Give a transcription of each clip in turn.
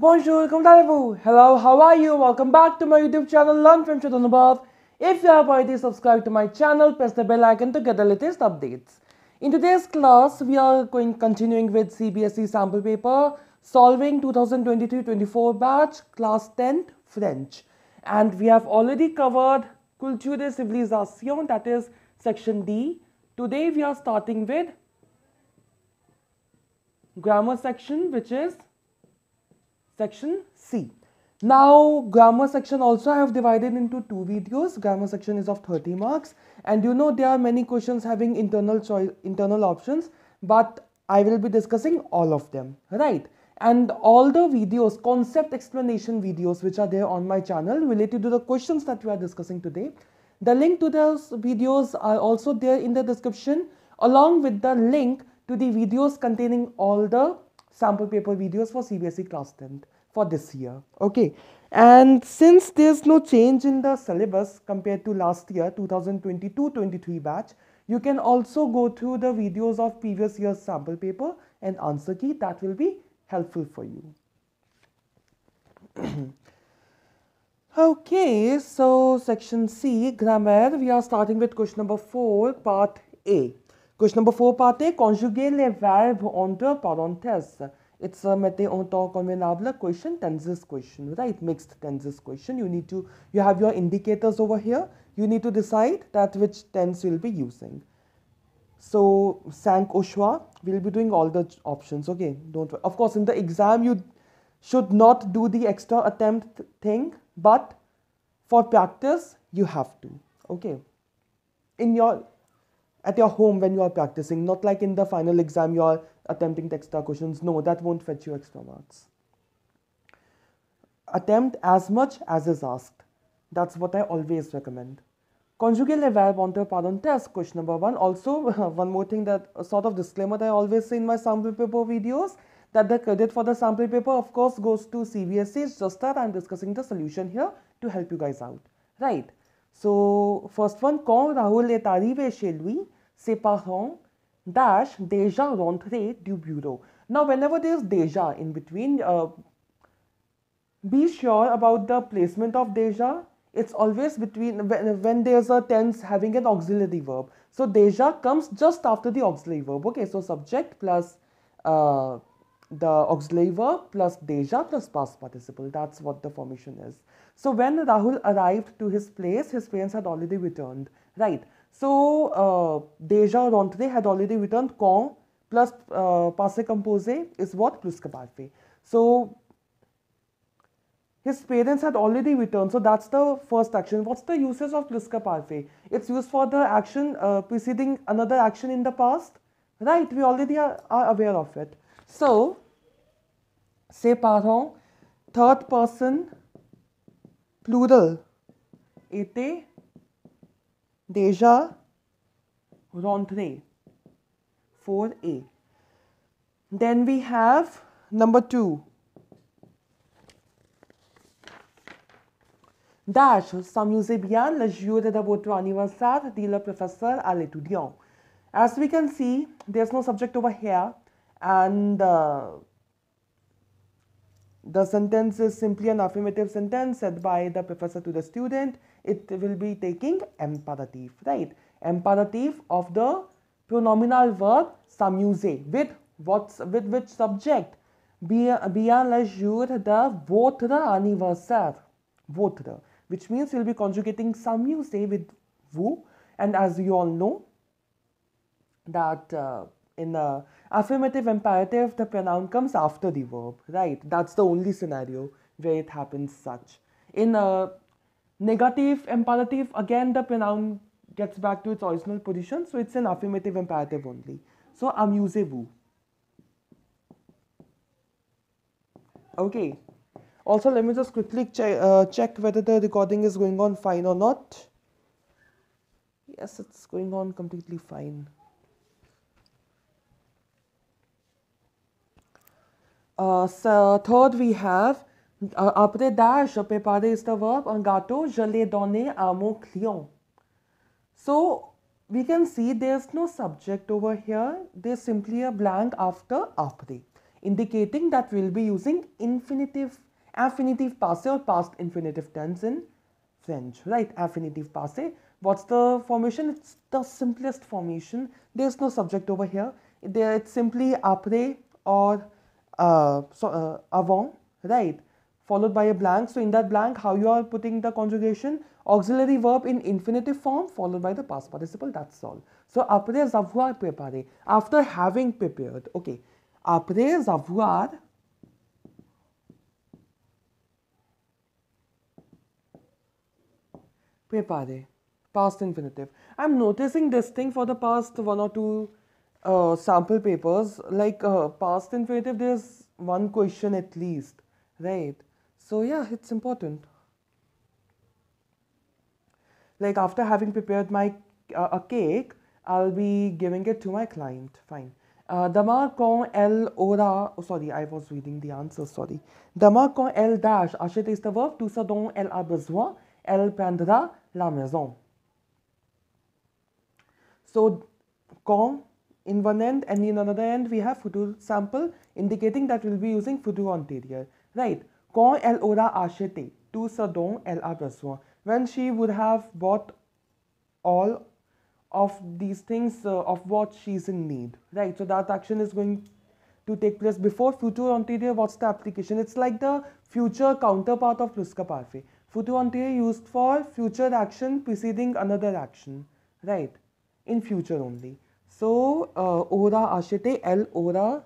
Bonjour, Quand Rahul. Hello, how are you? Welcome back to my YouTube channel, Learn from Anubhav. If you have already subscribed to my channel, press the bell icon to get the latest updates. In today's class, we are continuing with CBSE Sample Paper, solving 2023-24 batch, class 10, French. And we have already covered Culture de Civilisation, that is section D. Today we are starting with grammar section, which is section C. Now, grammar section also I have divided into two videos. Grammar section is of 30 marks, and you know there are many questions having internal options, but I will be discussing all of them, right? And all the videos, concept explanation videos which are there on my channel related to the questions that we are discussing today, the link to those videos are also there in the description, along with the link to the videos containing all the sample paper videos for CBSE Class 10 for this year. Okay, and since there's no change in the syllabus compared to last year 2022-23 batch, you can also go through the videos of previous year's sample paper and answer key. That will be helpful for you. Okay, so section C, Grammaire, we are starting with question number 4, part A. Question number 4, part A, conjuguer les verbes entre parenthèses. It's a mette en temps convenable question, tenses question, right? Mixed tenses question. You have your indicators over here. You need to decide that which tense you'll be using. So, 5 au choix, we'll be doing all the options, okay? Of course, in the exam, you should not do the extra attempt thing, but for practice, you have to, okay? At your home when you are practicing, not like in the final exam you are attempting the extra questions. No, that won't fetch you extra marks. Attempt as much as is asked. That's what I always recommend. Conjuguer les verbes entre parenthèses, question number 1. Also, one more thing, that a sort of disclaimer that I always say in my sample paper videos, that the credit for the sample paper of course goes to CBSE. It's just that I'm discussing the solution here to help you guys out, right? So, first one, quand Rahul est arrivé chez lui, ses parents dash déjà rentrer du bureau. Now, whenever there's déjà in between, be sure about the placement of déjà. It's always between when there's a tense having an auxiliary verb. So, déjà comes just after the auxiliary verb. Okay, so subject plus the auxiliary verb plus déjà plus past participle. That's what the formation is. So, when Rahul arrived to his place, his parents had already returned, right? So, déjà rentrer had already returned. Quand plus passé composé is what? Plus que parfait. So, his parents had already returned. So, that's the first action. What's the usage of plus que parfait? It's used for the action preceding another action in the past, right? We already are aware of it. So, ses parents, third person, plural, étaient déjà rentrés, 4A. Then we have number 2. Dash, s'amusez bien le jour de votre anniversaire, dit le professeur à l'étudiant. As we can see, there's no subject over here, and the sentence is simply an affirmative sentence said by the professor to the student. It will be taking imperative, right? Imperative of the pronominal verb s'amuser with which subject? Bien le jour de votre anniversaire, votre, which means we'll be conjugating s'amuser with vous, and as you all know that in affirmative imperative, the pronoun comes after the verb, right? That's the only scenario where it happens such. In negative imperative, again the pronoun gets back to its original position, so it's an affirmative imperative only. So, amusez-vous. Okay. Also, let me just quickly check whether the recording is going on fine or not. Yes, it's going on completely fine. So third we have après dash, préparer is the verb, un gâteau, je l'ai donné à mon client. So we can see there's no subject over here. There's simply a blank after après. indicating that we'll be using infinitive passé or past infinitive tense in French, right? Infinitive passé. What's the formation? It's the simplest formation. There's no subject over here. It's simply après or avant, right? Followed by a blank. So in that blank, how you are putting the conjugation? Auxiliary verb in infinitive form followed by the past participle. That's all. So après avoir préparé. After having prepared. Okay. Après avoir préparé. Past infinitive. I'm noticing this thing for the past one or two sample papers. Like past infinitive, there's one question at least, right? So yeah, it's important. Like after having prepared my a cake, I'll be giving it to my client. Fine. Demain, quand elle aura. Oh, sorry, I was reading the answer. Sorry. Demain, quand elle dash. Acheter is the verb. Tout ce dont elle a besoin. Elle peindra la maison. So, quand in one end and in another end we have futur sample indicating that we'll be using futur anterior, right? Quand elle aura acheté tout ce dont elle a besoin. When she would have bought all of these things of what she's in need, right? So that action is going to take place before futur anterior. What's the application? It's like the future counterpart of plus ka parfait. Futur anterior used for future action preceding another action, right? In future only. So, aura acheté, elle aura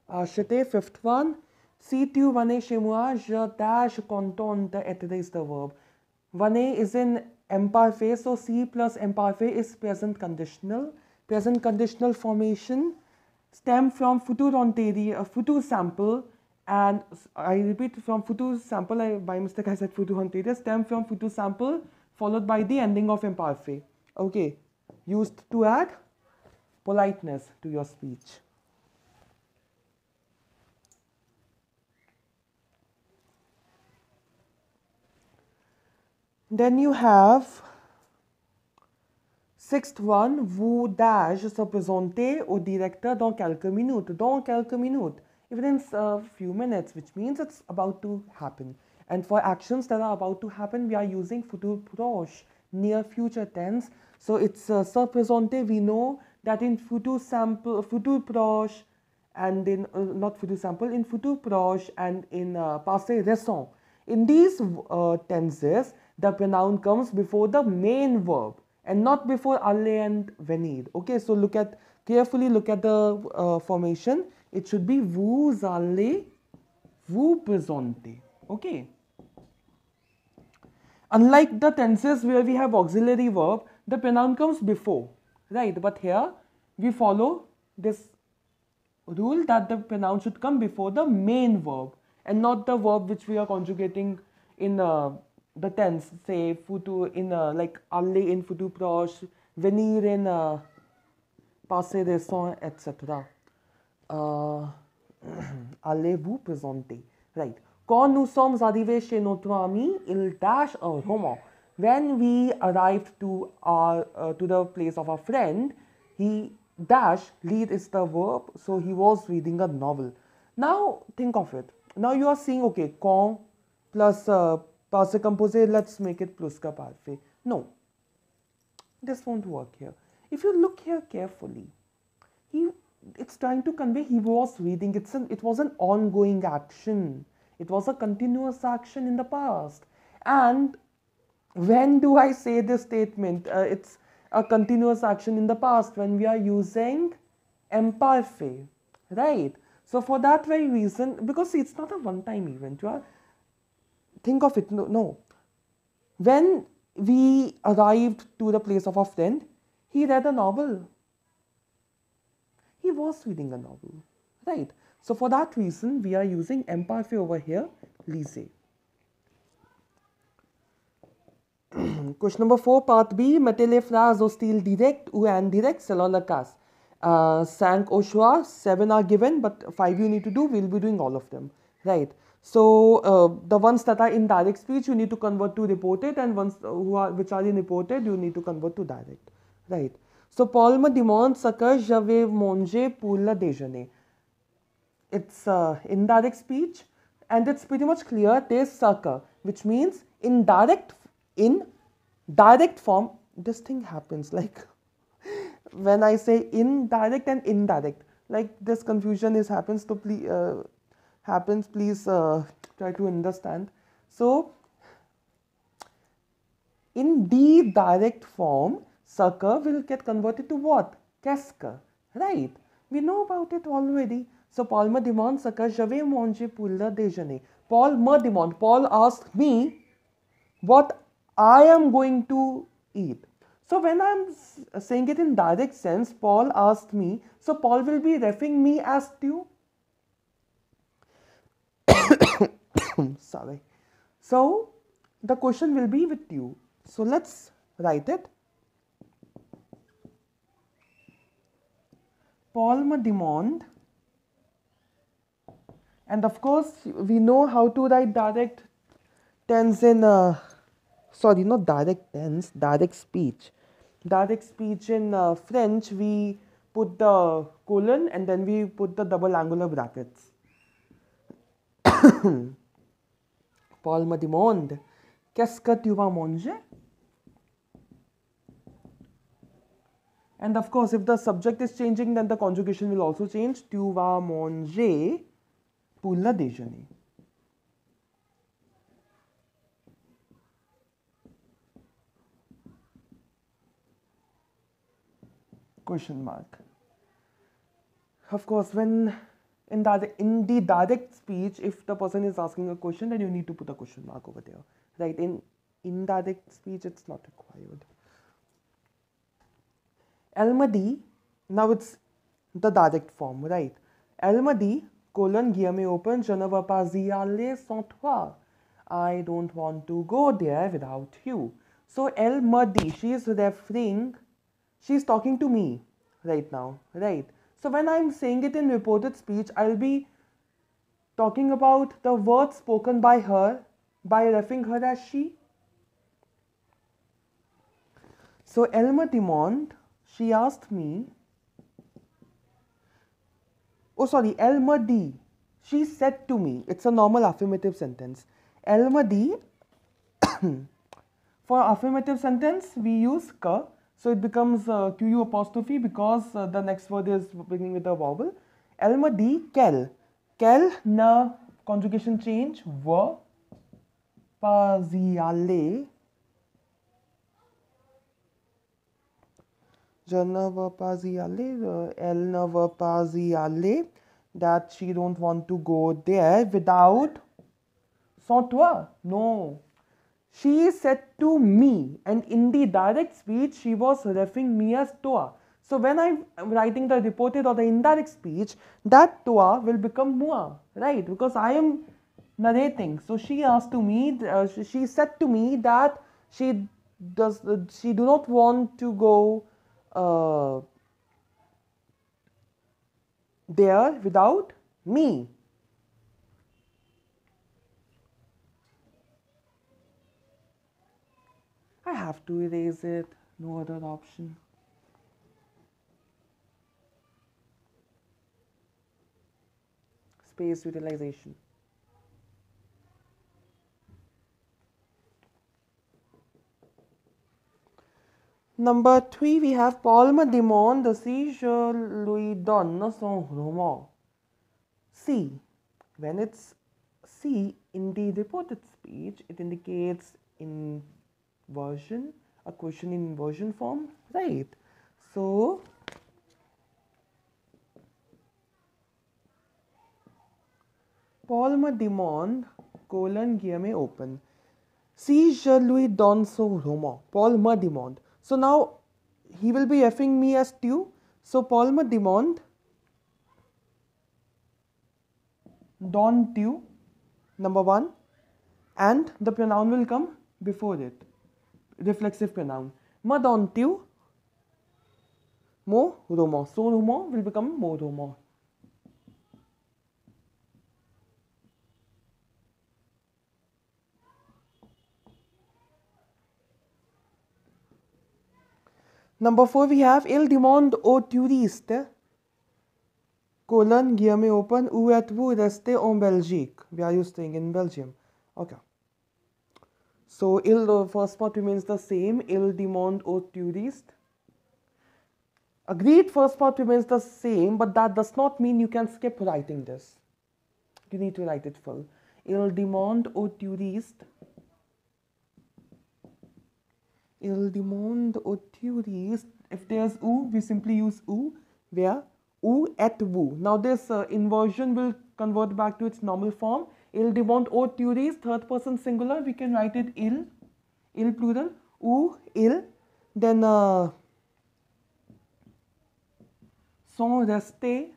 acheté. Fifth one. Si tu venais chez moi, je dash contente être is the verb. Venez is in imparfait, so si plus imparfait is present conditional. Present conditional formation stem from futur anterior, futur sample. And I repeat, from futur sample, by mistake I said futur anterior, stem from futur sample followed by the ending of imparfait. Okay, used to add politeness to your speech. Then you have sixth one, vous dash se présenter au directeur dans quelques minutes. Dans quelques minutes. Even in a few minutes, which means it's about to happen. And for actions that are about to happen, we are using futur proche, near future tense. So it's se présenter. We know that in futur sample, futur proche, and in not futur sample, in futur proche and in passé récent. In these tenses, the pronoun comes before the main verb and not before aller and venir. Okay, so carefully look at the formation. It should be vous allez vous présenter. Okay. Unlike the tenses where we have auxiliary verb, the pronoun comes before, right? But here we follow this rule that the pronoun should come before the main verb and not the verb which we are conjugating in the tense. Say futur in like aller in futur proche, venir in passé récent, etc. Allez vous présenter, right? Quand nous sommes arrivés chez notre ami, il dash un roman. When we arrived to the place of our friend, he dash, lead is the verb, so he was reading a novel. Now think of it. Now you are seeing, okay, quand plus passé composé, let's make it plus ka parfait. No, this won't work here. If you look here carefully, it's trying to convey he was reading. It was an ongoing action. It was a continuous action in the past. And when do I say this statement? It's a continuous action in the past when we are using imparfait, right? So for that very reason, because it's not a one-time event, think of it. No. When we arrived to the place of our friend, he read a novel. He was reading a novel, right? So for that reason, we are using imparfait over here, lisez. Question number 4, part B. Mettez les phrases au style direct ou indirect selon le cas. 5 au choix, 7 are given, but 5 you need to do. We'll be doing all of them, right? So the ones that are in direct speech, you need to convert to reported, and ones which are in reported, you need to convert to direct, right? So Paul me demande ce que je vais manger pour le déjeuner. It's indirect speech, and it's pretty much clear. There's ce, which means in direct form. This thing happens like when I say indirect and indirect, like this confusion happens. So please try to understand. So in the direct form, sucker will get converted to what? Qu'est-ce, right? We know about it already. So Paul me demande ce que je vais manger pour le déjeuner. Paul me demande. Paul asked me what I am going to eat. So when I'm saying it in direct sense, Paul asked me. So Paul will be referring me as to. Sorry. So the question will be with you. So let's write it. Paul me demande. And of course, we know how to write direct tense in, sorry, not direct tense, direct speech. Direct speech in French, we put the colon and then we put the double angular brackets. Paul me demande, qu'est-ce que tu vas manger? And of course, if the subject is changing, then the conjugation will also change. Tu vas manger pour le déjeuner. Question mark. Of course, when in the direct speech, if the person is asking a question, then you need to put a question mark over there. Right? In indirect speech, it's not required. Elle me dit, now it's the direct form, right? Elle me dit, colon, guillemets open, je ne veux pas y aller sans toi. I don't want to go there without you. So elle me dit, she's talking to me right now, right? So when I'm saying it in reported speech, I'll be talking about the words spoken by her by referring her as she. So elle me demande, she asked me, oh sorry, elle me dit, she said to me. It's a normal affirmative sentence. Elle me dit, for affirmative sentence we use que, so it becomes QU apostrophe because the next word is beginning with a vowel. Elle me dit qu'elle. Qu'elle ne conjugation change, veut pas y aller. Je ne veux pas y aller. Elle ne veut pas y aller. That she don't want to go there without. Sans toi. No. She said to me, and in the direct speech, she was referring me as toi. So when I'm writing the reported or the indirect speech, that toi will become moi, right? Because I am narrating. So she asked to me, she said to me that she do not want to go there without me. I have to erase it, no other option. Space utilization. Number 3, we have Paul me demande si je lui donne son roman. Si. When it's si in the reported speech, it indicates inversion, a question in inversion form, right? So, Paul me demande, colon, guillemets open. Si je lui donne son roman. Paul me demande. So now he will be referring me as tu. So Paul me demande, don tu, number 1, and the pronoun will come before it, reflexive pronoun. Me don tu, mon roman. Son roman will become mon roman. Number 4 we have il demande aux touristes colon guillemets open où êtes-vous resté en Belgique? Where are you staying in Belgium? Okay. So il, the first part remains the same. Il demande aux touristes. Agreed, first part remains the same, but that does not mean you can skip writing this. You need to write it full. Il demande aux touristes. Il demande aux touristes. If there's où, we simply use où. Where? Où êtes-vous? Now this inversion will convert back to its normal form. Il demande aux touristes, third person singular. We can write it il plural. Où, il. Then sont restés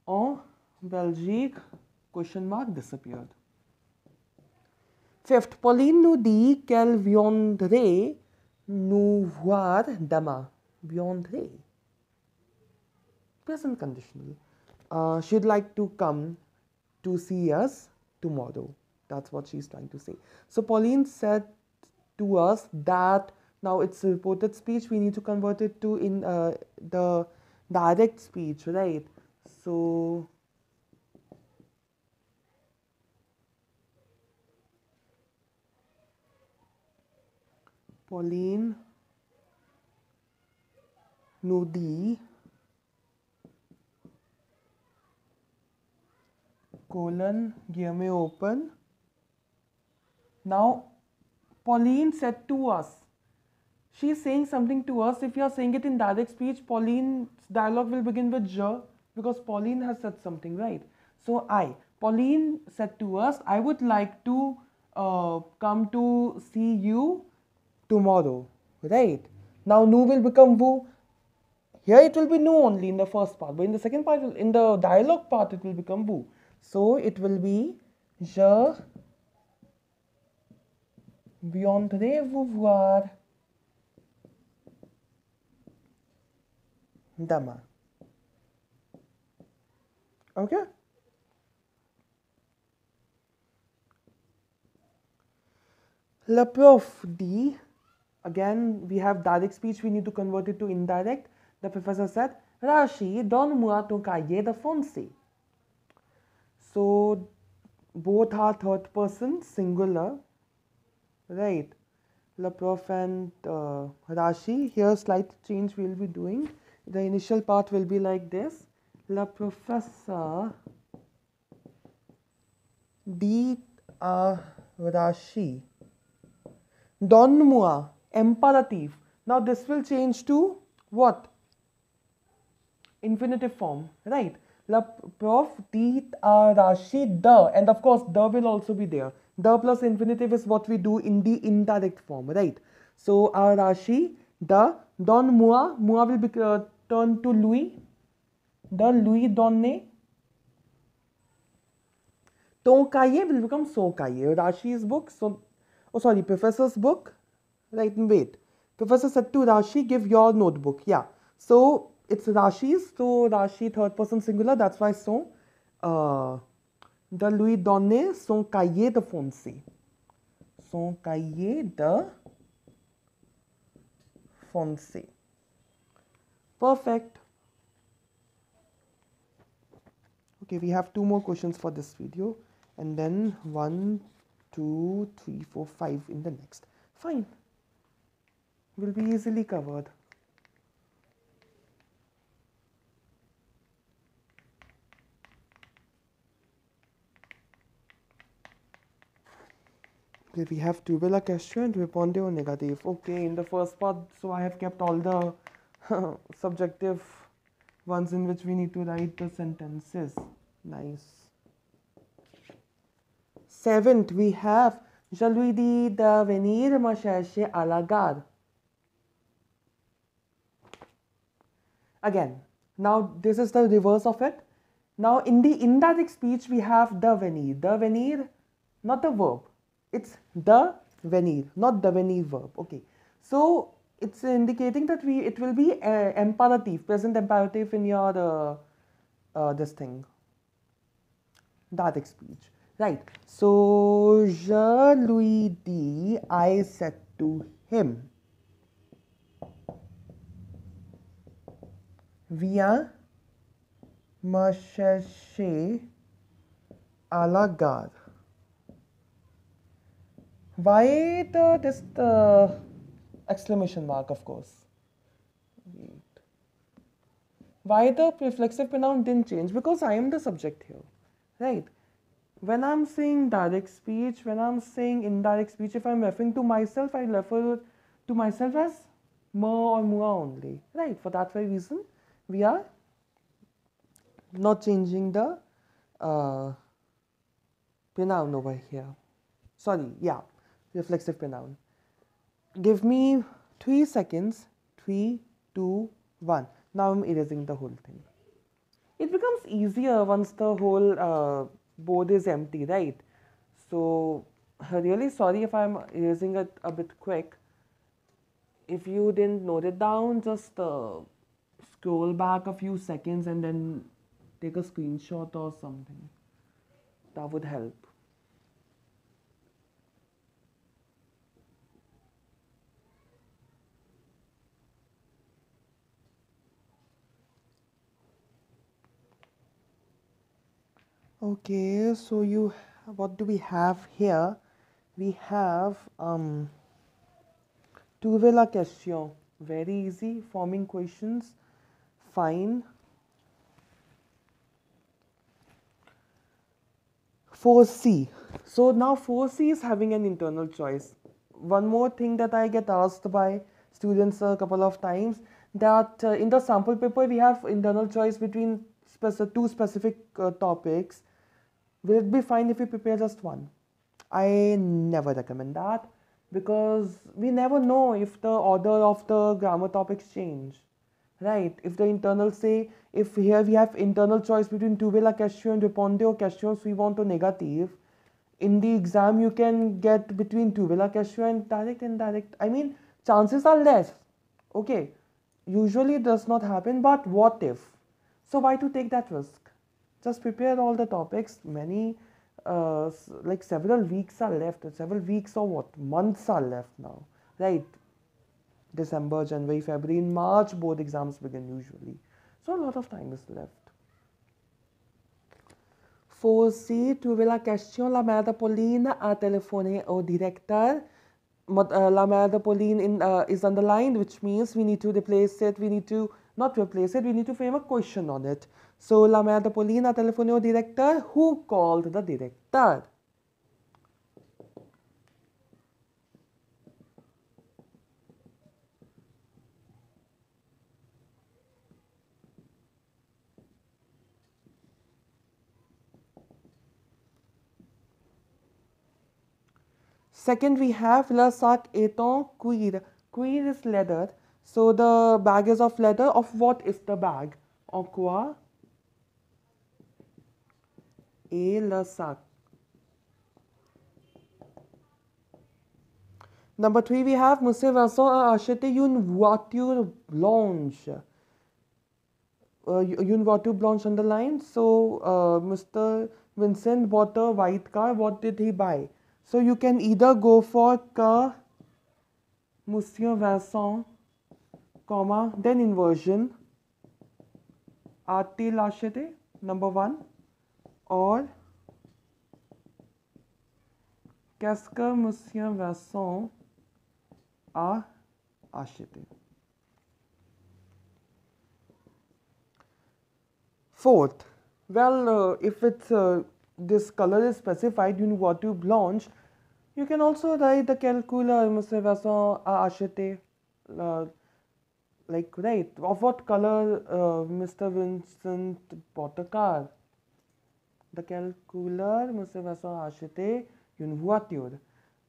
en Belgique, question mark disappeared. Fifth, Pauline nous dit qu'elle viendrait nous voir demain. Viendrait. Present conditional. She'd like to come to see us tomorrow. That's what she's trying to say. So Pauline said to us that now it's a reported speech. We need to convert it to in the direct speech, right? So Pauline nous dit colon guillemets open. Now Pauline said to us. She's saying something to us. If you are saying it in direct speech, Pauline's dialogue will begin with je because Pauline has said something, right? So Pauline said to us, I would like to come to see you tomorrow, right? Now nous will become vous. Here it will be nous only in the first part, but in the second part, in the dialogue part, it will become vous. So it will be je viendrai vous voir demain. Okay? Le prof dit, again we have direct speech, we need to convert it to indirect. The professor said, Rashi, donne-moi ton cahier de français. So both are third person singular, right? Le prof and Rashi. Here slight change we will be doing. The initial part will be like this. Le professeur dit à Rashi, donne-moi, imperative. Now this will change to what? Infinitive form, right? Le prof dit à Rashi de, and of course de will also be there. De plus infinitive is what we do in the indirect form, right? So à Rashi de, donne-moi, moi will be turned to lui, de lui donner. Ton cahier will become son cahier. Rashi's book, so, oh sorry, professor's book, right? Wait, professor said to Rashi, give your notebook. Yeah, so it's Rashi's, so Rashi third person singular, that's why son. De lui donner son cahier de français. Son cahier de français. Perfect. Okay, we have 2 more questions for this video, and then 1, 2, 3, 4, 5 in the next. Fine. Will be easily covered. Okay, we have to la question and répondre au négatif. Okay, in the first part, so I have kept all the subjective ones in which we need to write the sentences. Nice. 7th, we have je lui dis de venir me chercher à la gare. Again, now this is the reverse of it. Now in the indirect speech, we have de venir. De venir, not the verb. It's de venir, not de venir verb. Okay. So it's indicating that it will be imperative, present imperative in your this thing, direct speech, right? So je lui dis, I said to him. Vient me chercher à la gare. Why the exclamation mark, of course. Wait. Why the reflexive pronoun didn't change? Because I am the subject here, right? When I'm saying direct speech, when I'm saying indirect speech, if I'm referring to myself, I refer to myself as me or mua only, right? For that very reason, we are not changing the pronoun over here. Sorry, yeah, reflexive pronoun. Give me 3 seconds. 3, 2, 1. Now I'm erasing the whole thing. It becomes easier once the whole board is empty, right? So, really sorry if I'm erasing it a bit quick. If you didn't note it down, just scroll back a few seconds and then take a screenshot or something. That would help. Okay, so what do we have here? We have trouver la question. Very easy, forming questions. Fine. 4C. So now 4C is having an internal choice. One more thing that I get asked by students a couple of times, that in the sample paper we have internal choice between two specific topics. Will it be fine if we prepare just one? I never recommend that, because we never know if the order of the grammar topics change, right? If the internal say, if here we have internal choice between trouver la question and répondre aux questions suivantes or négative, in the exam you can get between trouver la question and direct, indirect. I mean, chances are less. Okay, usually it does not happen, but what if? So why to take that risk? Just prepare all the topics. Many, like several weeks are left. Several weeks or what? Months are left now, right? December, January, February, in March, board exams begin usually. So a lot of time is left. 4C, trouver la question. La mère de Pauline a téléphoné au directeur. La mère de Pauline is underlined, which means we need to replace it. We need to not replace it. We need to frame a question on it. So, la mère de Pauline a téléphoné au directeur. Who called the director? Second, we have le sac est en cuir. Cuir is leather. So the bag is of leather. Of what is the bag? En quoi? Et le sac. Number 3, we have Monsieur Vincent a acheté une voiture blanche. Une voiture blanche underlined. So Mr. Vincent bought a white car. What did he buy? So you can either go for que Monsieur Vincent, comma, then inversion, a-t-il acheté, number 1, or qu'est-ce que Monsieur Vincent a acheté. Fourth, well, if it's this color is specified, une voiture blanche, you can also write the quelle couleur Monsieur Vincent a acheté. Like, right, of what color Mr. Vincent bought a car. De quelle couleur Monsieur Vincent a acheté une voiture.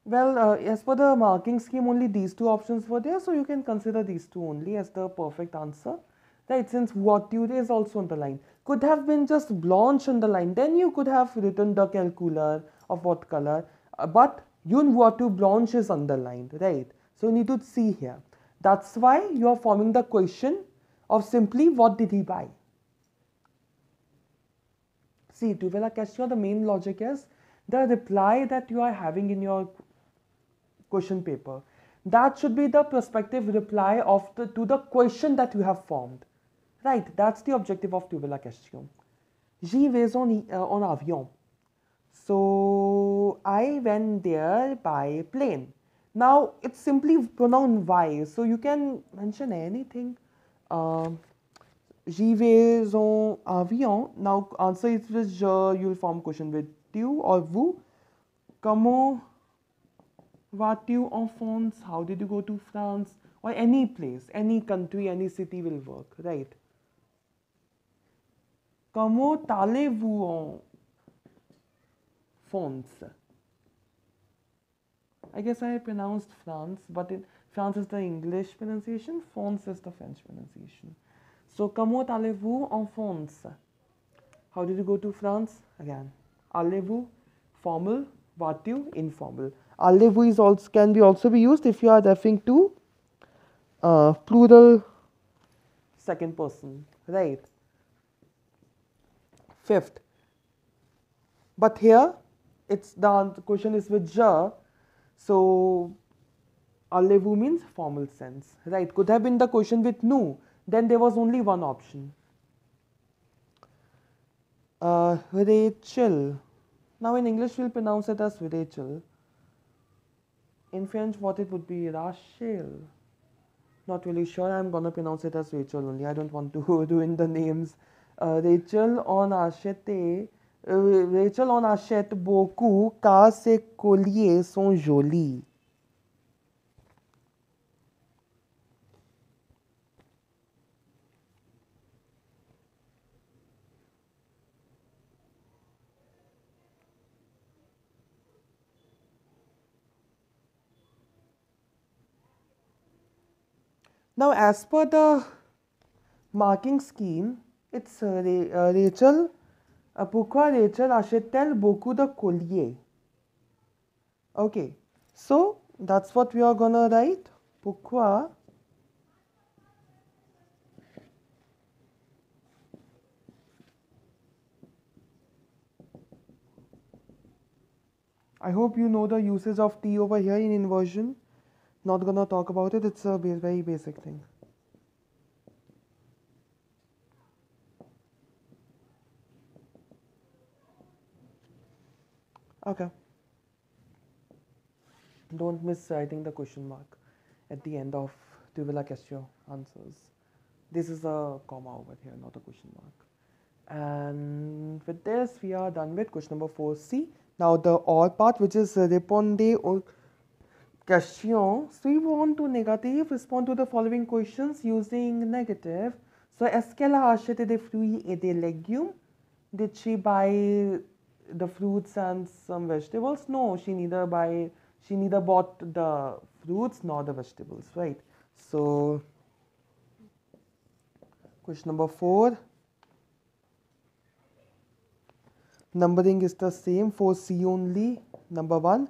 Well, as per the marking scheme, only these two options were there, so you can consider these two only as the perfect answer. Right, since voiture is also underlined. Could have been just blanche underlined, then you could have written de quelle couleur, of what color, but une voiture blanche is underlined, right? So you need to see here. That's why you are forming the question of simply what did he buy. See, trouver la question, the main logic is the reply that you are having in your question paper. That should be the prospective reply of to the question that you have formed. Right, that's the objective of tu veux la question. J'y vais en avion. So I went there by plane. Now it's simply pronoun Y, so you can mention anything. J'y vais en avion. Now answer it with je, you'll form question with tu or vous. Comment vas-tu en France? How did you go to France? Or any place, any country, any city will work, right? Comment allez-vous en France? I guess I pronounced France, but France is the English pronunciation, France is the French pronunciation. So, comment allez-vous en France? How did you go to France? Again, allez-vous, formal, vas-tu, informal. Allez-vous is also can also be used if you are referring to plural second person, right? Fifth, but here it's the question is with je, so allez-vous means formal sense, right? Could have been the question with nous, then there was only one option. Rachel. Now in English we'll pronounce it as Rachel. In French, what it would be? Rachel. Not really sure. I'm gonna pronounce it as Rachel only. I don't want to ruin the names. Rachel en achète. Rachel en achète beaucoup car ses colliers sont jolis. Now, as per the marking scheme, it's Rachel. Pourquoi Rachel achète-t-elle beaucoup de colliers? Okay, so that's what we are gonna write. Pourquoi I hope you know the usage of T over here in inversion. Not gonna talk about it, it's a very basic thing. Okay. Don't miss writing the question mark at the end of tu veux la question answers. This is a comma over here, not a question mark. And with this, we are done with question number 4C. Now the or part, which is répondez aux questions. So we want to negative, respond to the following questions using negative. So est-ce qu'elle a acheté des fruits et des légumes? Did she buy the fruits and some vegetables? No, she neither bought the fruits nor the vegetables, right? So question number 4. Numbering is the same for C only, number 1.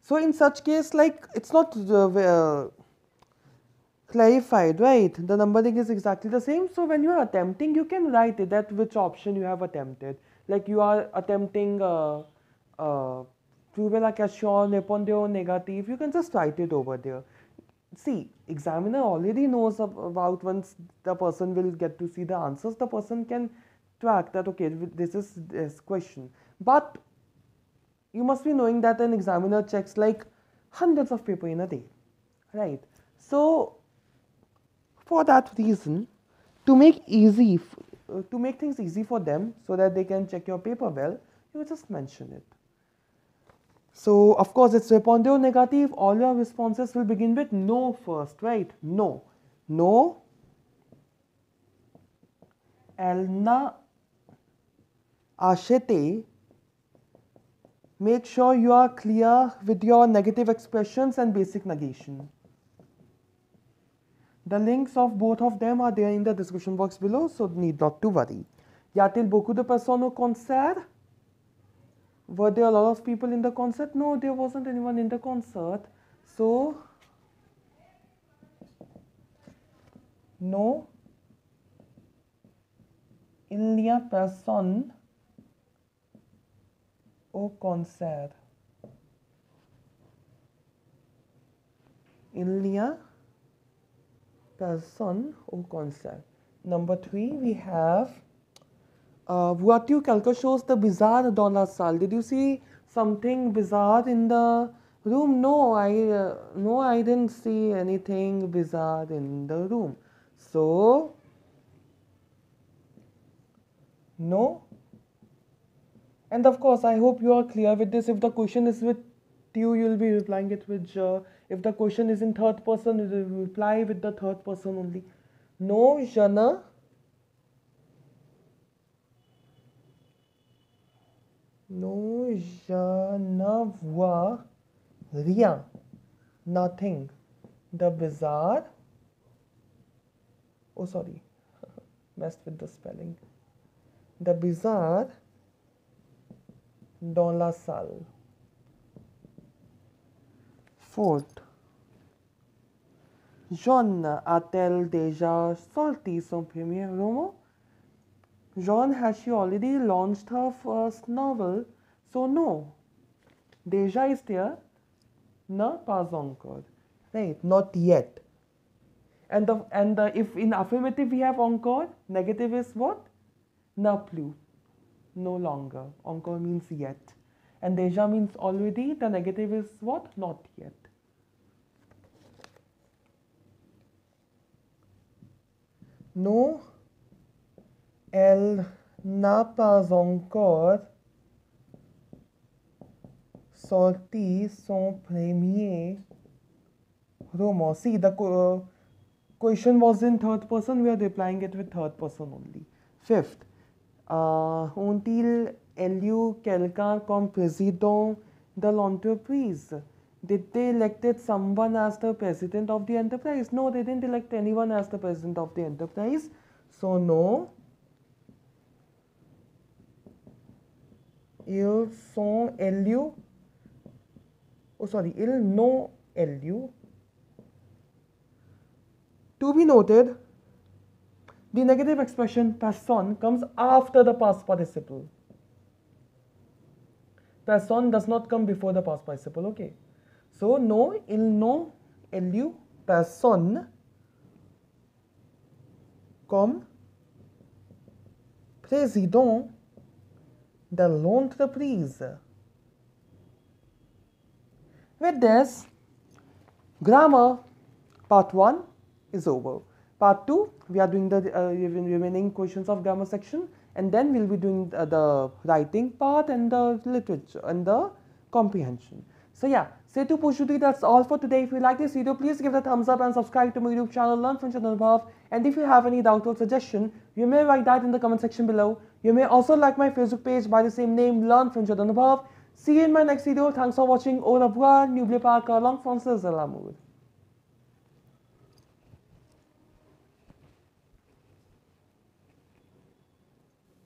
So in such case, like it's not clarified, right? The numbering is exactly the same. So when you are attempting, you can write it that which option you have attempted. Like you are attempting trouver la question, répondez au négatif. You can just write it over there. See, examiner already knows about once the person will get to see the answers, the person can track that, okay, this is this question. But you must be knowing that an examiner checks like hundreds of paper in a day, right? So for that reason, to make things easy for them so that they can check your paper well, you just mention it. So of course it's répondez au négatif. All your responses will begin with no first, right? No. No. Elle n'a acheté. Make sure you are clear with your negative expressions and basic negation. The links of both of them are there in the description box below, so need not to worry. Y a-t-il beaucoup de personnes au concert? Were there a lot of people in the concert? No, there wasn't anyone in the concert. So, no, il n'y a personne au concert. Il n'y a personne au concert. Number 3, we have vois-tu quelque chose de bizarre dans la salle? Did you see something bizarre in the room? No, I didn't see anything bizarre in the room. So, no. And of course, I hope you are clear with this. If the question is with you, you'll be replying it with je. If the question is in third person, you will reply with the third person only. No, je ne. No, je ne vois rien. Nothing. The bizarre. Oh, sorry. Messed with the spelling. The bizarre dans la salle. Fourth. John a-t-elle déjà sorti son premier roman? John, has she already launched her first novel? So no. Déjà is there. Ne pas encore. Right, not yet. And if in affirmative we have encore, negative is what? Ne plus. No longer. Encore means yet. And déjà means already. The negative is what? Not yet. No, elle n'a pas encore sorti son premier roman. See, the question was in third person. We are replying it with third person only. Fifth, ont-ils élu quelqu'un comme président de l'entreprise? Did they elected someone as the president of the enterprise? No, they didn't elect anyone as the president of the enterprise. So no. Ils sont élus. Oh, sorry. Ils n'ont élu. To be noted, the negative expression personne comes after the past participle. Personne does not come before the past participle. Okay. So, no, ils n'ont élu personne comme président de l'entreprise. With this, grammar part 1 is over. Part 2, we are doing the remaining questions of grammar section, and then we'll be doing the writing part and the literature and the comprehension. So yeah, say to Pushudi, that's all for today. If you like this video, please give it a thumbs up and subscribe to my YouTube channel, Learn French with Anubhav. And if you have any doubt or suggestion, you may write that in the comment section below. You may also like my Facebook page by the same name, Learn French with Anubhav. See you in my next video. Thanks for watching. Au revoir. N'oubliez pas que la langue française est l'amour.